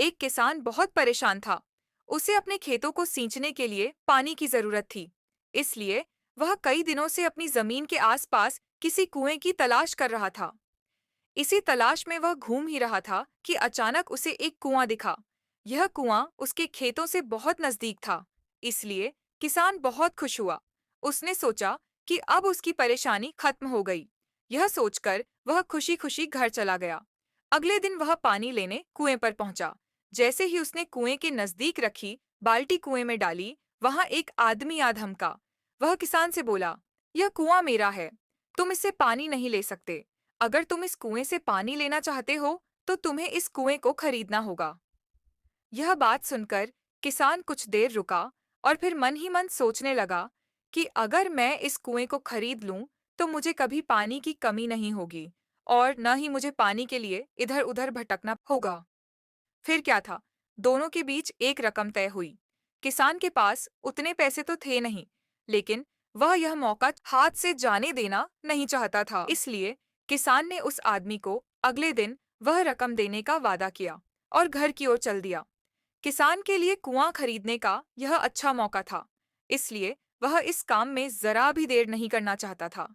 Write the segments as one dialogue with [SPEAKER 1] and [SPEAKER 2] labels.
[SPEAKER 1] एक किसान बहुत परेशान था। उसे अपने खेतों को सींचने के लिए पानी की जरूरत थी। इसलिए वह कई दिनों से अपनी जमीन के आसपास किसी कुएं की तलाश कर रहा था। इसी तलाश में वह घूम ही रहा था कि अचानक उसे एक कुआं दिखा। यह कुआं उसके खेतों से बहुत नजदीक था। इसलिए किसान बहुत खुश हुआ। उसने सोचा कि अब उसकी परेशानी खत्म हो गई। यह सोचकर वह खुशी खुशी घर चला गया। अगले दिन वह पानी लेने कुएं पर पहुंचा। जैसे ही उसने कुएं के नजदीक रखी बाल्टी कुएं में डाली, वहां एक आदमी आ धमका। वह किसान से बोला, यह कुआं मेरा है, तुम इससे पानी नहीं ले सकते। अगर तुम इस कुएं से पानी लेना चाहते हो तो तुम्हें इस कुएं को खरीदना होगा। यह बात सुनकर किसान कुछ देर रुका और फिर मन ही मन सोचने लगा कि अगर मैं इस कुएं को खरीद लूं तो मुझे कभी पानी की कमी नहीं होगी और न ही मुझे पानी के लिए इधर उधर भटकना होगा। फिर क्या था, दोनों के बीच एक रकम तय हुई। किसान के पास उतने पैसे तो थे नहीं, लेकिन वह यह मौका हाथ से जाने देना नहीं चाहता था। इसलिए किसान ने उस आदमी को अगले दिन वह रकम देने का वादा किया और घर की ओर चल दिया। किसान के लिए कुआं खरीदने का यह अच्छा मौका था। इसलिए वह इस काम में जरा भी देर नहीं करना चाहता था।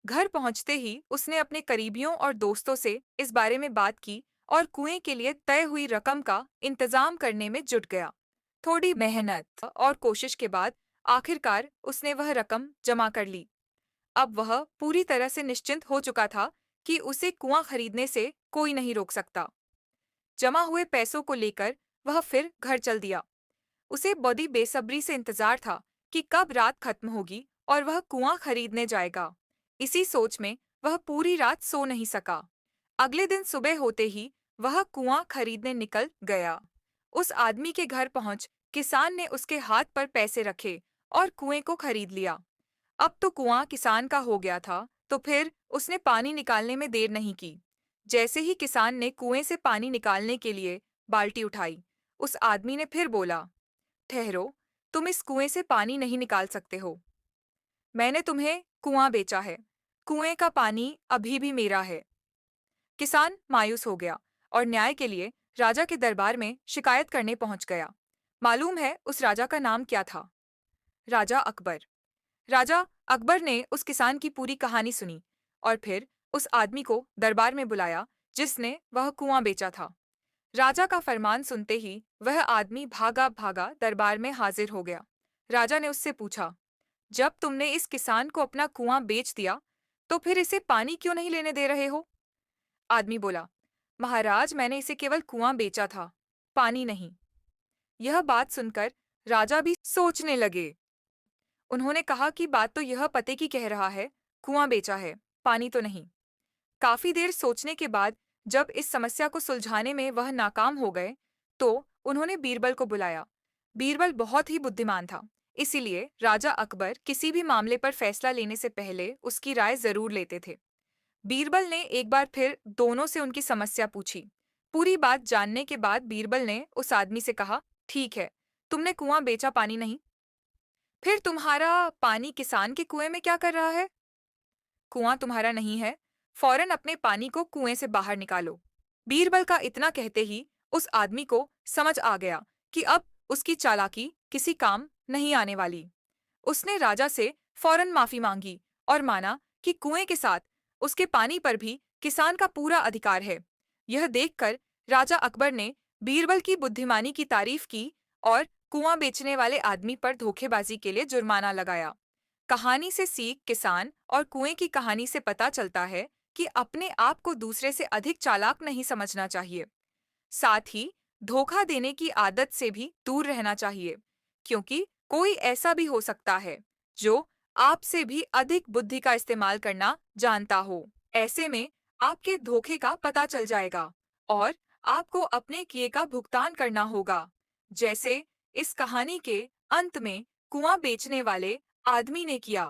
[SPEAKER 1] घर पहुंचते ही उसने अपने करीबियों और दोस्तों से इस बारे में बात की और कुएं के लिए तय हुई रकम का इंतजाम करने में जुट गया। थोड़ी मेहनत और कोशिश के बाद आखिरकार उसने वह रकम जमा कर ली। अब वह पूरी तरह से निश्चिंत हो चुका था कि उसे कुआं खरीदने से कोई नहीं रोक सकता। जमा हुए पैसों को लेकर वह फिर घर चल दिया। उसे बड़ी बेसब्री से इंतजार था कि कब रात खत्म होगी और वह कुआं खरीदने जाएगा। इसी सोच में वह पूरी रात सो नहीं सका। अगले दिन सुबह होते ही वह कुआं खरीदने निकल गया। उस आदमी के घर पहुंच किसान ने उसके हाथ पर पैसे रखे और कुएं को खरीद लिया। अब तो कुआं किसान का हो गया था, तो फिर उसने पानी निकालने में देर नहीं की। जैसे ही किसान ने कुएं से पानी निकालने के लिए बाल्टी उठाई, उस आदमी ने फिर बोला, ठहरो, तुम इस कुएं से पानी नहीं निकाल सकते हो। मैंने तुम्हें कुआं बेचा है। कुएं का पानी अभी भी मेरा है। किसान मायूस हो गया और न्याय के लिए राजा के दरबार में शिकायत करने पहुंच गया। मालूम है उस राजा का नाम क्या था? राजा अकबर। राजा अकबर ने उस किसान की पूरी कहानी सुनी और फिर उस आदमी को दरबार में बुलाया जिसने वह कुआं बेचा था। राजा का फरमान सुनते ही वह आदमी भागा भागा दरबार में हाजिर हो गया। राजा ने उससे पूछा, जब तुमने इस किसान को अपना कुआं बेच दिया, तो फिर इसे पानी क्यों नहीं लेने दे रहे हो? आदमी बोला, महाराज, मैंने इसे केवल कुआं बेचा था, पानी नहीं। यह बात सुनकर राजा भी सोचने लगे। उन्होंने कहा कि बात तो यह पते की कह रहा है, कुआं बेचा है, पानी तो नहीं। काफी देर सोचने के बाद जब इस समस्या को सुलझाने में वह नाकाम हो गए, तो उन्होंने बीरबल को बुलाया। बीरबल बहुत ही बुद्धिमान था, इसीलिए राजा अकबर किसी भी मामले पर फैसला लेने से पहले उसकी राय जरूर लेते थे। बीरबल ने एक बार फिर दोनों से उनकी समस्या पूछी। पूरी बात जानने के बाद बीरबल ने उस आदमी से कहा, ठीक है, तुमने कुआं बेचा, पानी नहीं, फिर तुम्हारा पानी किसान के कुएं में क्या कर रहा है? कुआं तुम्हारा नहीं है, फौरन अपने पानी को कुएं से बाहर निकालो। बीरबल का इतना कहते ही उस आदमी को समझ आ गया कि अब उसकी चालाकी किसी काम नहीं आने वाली। उसने राजा से फौरन माफी मांगी और माना कि कुएं के साथ उसके पानी पर भी किसान का पूरा अधिकार है। यह देखकर राजा अकबर ने बीरबल की बुद्धिमानी की तारीफ की और कुआं बेचने वाले आदमी पर धोखेबाजी के लिए जुर्माना लगाया। कहानी से सीख किसान और कुएं की कहानी से पता चलता है कि अपने आप को दूसरे से अधिक चालाक नहीं समझना चाहिए। साथ ही धोखा देने की आदत से भी दूर रहना चाहिए, क्योंकि कोई ऐसा भी हो सकता है जो आपसे भी अधिक बुद्धि का इस्तेमाल करना जानता हो। ऐसे में आपके धोखे का पता चल जाएगा और आपको अपने किए का भुगतान करना होगा। जैसे इस कहानी के अंत में कुआं बेचने वाले आदमी ने किया।